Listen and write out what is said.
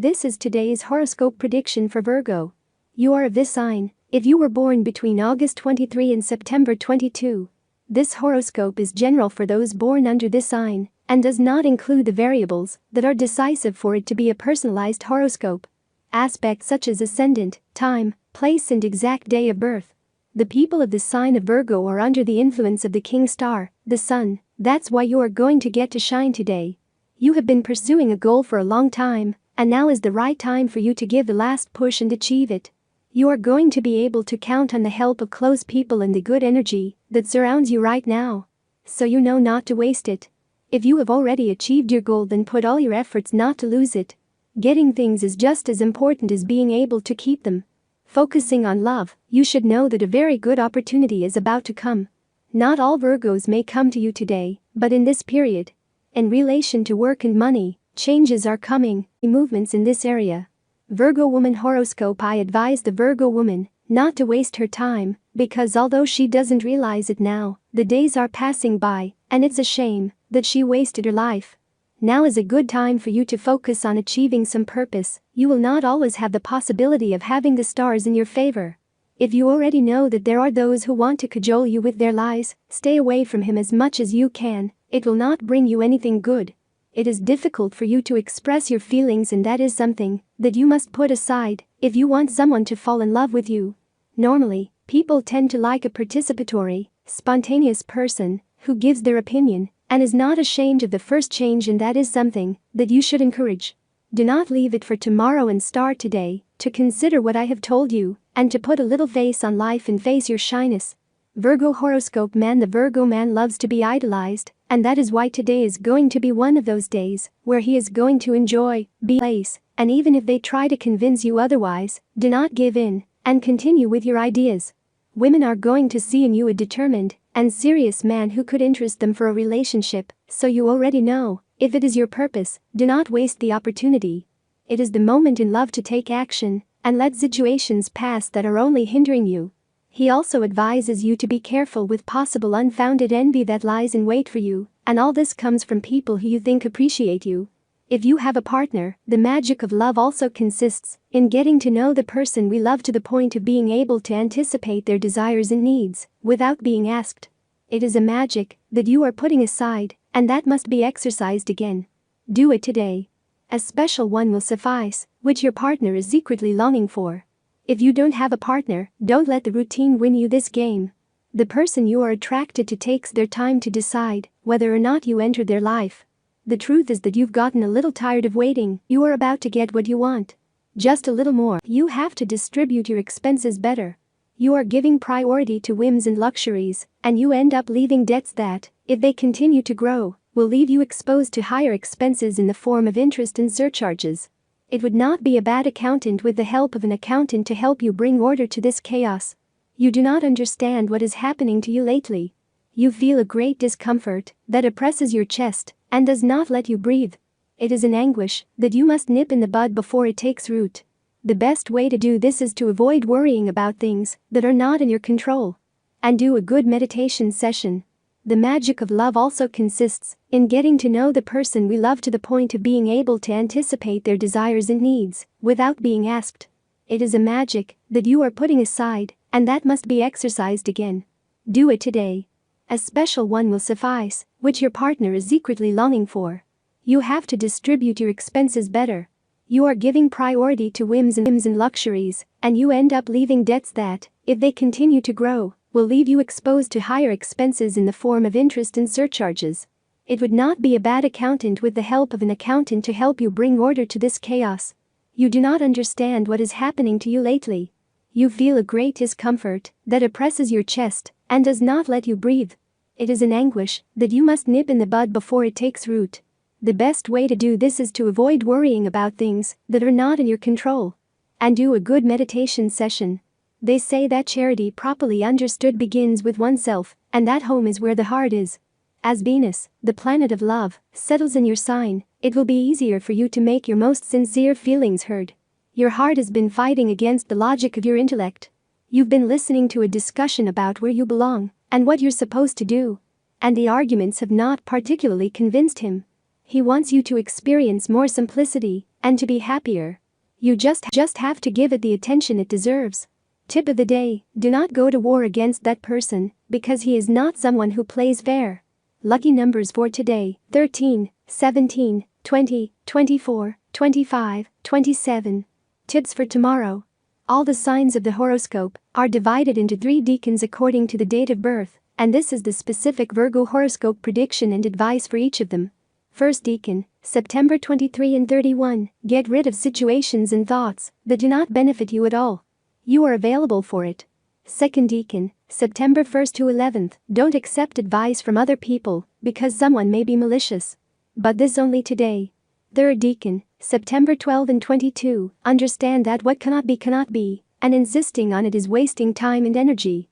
This is today's horoscope prediction for Virgo. You are of this sign if you were born between August 23 and September 22. This horoscope is general for those born under this sign and does not include the variables that are decisive for it to be a personalized horoscope. Aspects such as ascendant, time, place and exact day of birth. The people of the sign of Virgo are under the influence of the king star, the sun. That's why you are going to get to shine today. You have been pursuing a goal for a long time, and now is the right time for you to give the last push and achieve it. You are going to be able to count on the help of close people and the good energy that surrounds you right now. So you know not to waste it. If you have already achieved your goal, then put all your efforts not to lose it. Getting things is just as important as being able to keep them. Focusing on love, you should know that a very good opportunity is about to come. Not all Virgos may come to you today, but in this period. In relation to work and money, changes are coming, movements in this area. Virgo woman horoscope. I advise the Virgo woman not to waste her time, because although she doesn't realize it now, the days are passing by, and it's a shame that she wasted her life. Now is a good time for you to focus on achieving some purpose. You will not always have the possibility of having the stars in your favor. If you already know that there are those who want to cajole you with their lies, stay away from him as much as you can. It will not bring you anything good. It is difficult for you to express your feelings, and that is something that you must put aside if you want someone to fall in love with you. Normally, people tend to like a participatory, spontaneous person who gives their opinion and is not ashamed of the first change, and that is something that you should encourage. Do not leave it for tomorrow and start today to consider what I have told you and to put a little face on life and face your shyness. Virgo horoscope man. The Virgo man loves to be idolized, and that is why today is going to be one of those days where he is going to enjoy, be place, and even if they try to convince you otherwise, do not give in and continue with your ideas. Women are going to see in you a determined and serious man who could interest them for a relationship, so you already know, if it is your purpose, do not waste the opportunity. It is the moment in love to take action and let situations pass that are only hindering you. He also advises you to be careful with possible unfounded envy that lies in wait for you, and all this comes from people who you think appreciate you. If you have a partner, the magic of love also consists in getting to know the person we love to the point of being able to anticipate their desires and needs without being asked. It is a magic that you are putting aside, and that must be exercised again. Do it today. A special one will suffice, which your partner is secretly longing for. If you don't have a partner, don't let the routine win you this game. The person you are attracted to takes their time to decide whether or not you enter their life. The truth is that you've gotten a little tired of waiting. You are about to get what you want. Just a little more. You have to distribute your expenses better. You are giving priority to whims and luxuries, and you end up leaving debts that, if they continue to grow, will leave you exposed to higher expenses in the form of interest and surcharges. It would not be a bad accountant with the help of an accountant to help you bring order to this chaos. You do not understand what is happening to you lately. You feel a great discomfort that oppresses your chest and does not let you breathe. It is an anguish that you must nip in the bud before it takes root. The best way to do this is to avoid worrying about things that are not in your control. And do a good meditation session. The magic of love also consists in getting to know the person we love to the point of being able to anticipate their desires and needs without being asked. It is a magic that you are putting aside, and that must be exercised again. Do it today. A special one will suffice, which your partner is secretly longing for. You have to distribute your expenses better. You are giving priority to whims and luxuries, and you end up leaving debts that, if they continue to grow, will leave you exposed to higher expenses in the form of interest and surcharges. It would not be a bad accountant with the help of an accountant to help you bring order to this chaos. You do not understand what is happening to you lately. You feel a great discomfort that oppresses your chest and does not let you breathe. It is an anguish that you must nip in the bud before it takes root. The best way to do this is to avoid worrying about things that are not in your control. And do a good meditation session. They say that charity properly understood begins with oneself, and that home is where the heart is. As Venus, the planet of love, settles in your sign, it will be easier for you to make your most sincere feelings heard. Your heart has been fighting against the logic of your intellect. You've been listening to a discussion about where you belong and what you're supposed to do. And the arguments have not particularly convinced him. He wants you to experience more simplicity, And to be happier, you just have to give it the attention it deserves. Tip of the day, do not go to war against that person, because he is not someone who plays fair. Lucky numbers for today: 13, 17, 20, 24, 25, 27. Tips for tomorrow. All the signs of the horoscope are divided into 3 decans according to the date of birth, and this is the specific Virgo horoscope prediction and advice for each of them. First decan, September 23 and 31, get rid of situations and thoughts that do not benefit you at all. You are available for it. Second decan, September 1st to 11th, don't accept advice from other people because someone may be malicious. But this only today. Third decan, September 12 and 22, understand that what cannot be, and insisting on it is wasting time and energy.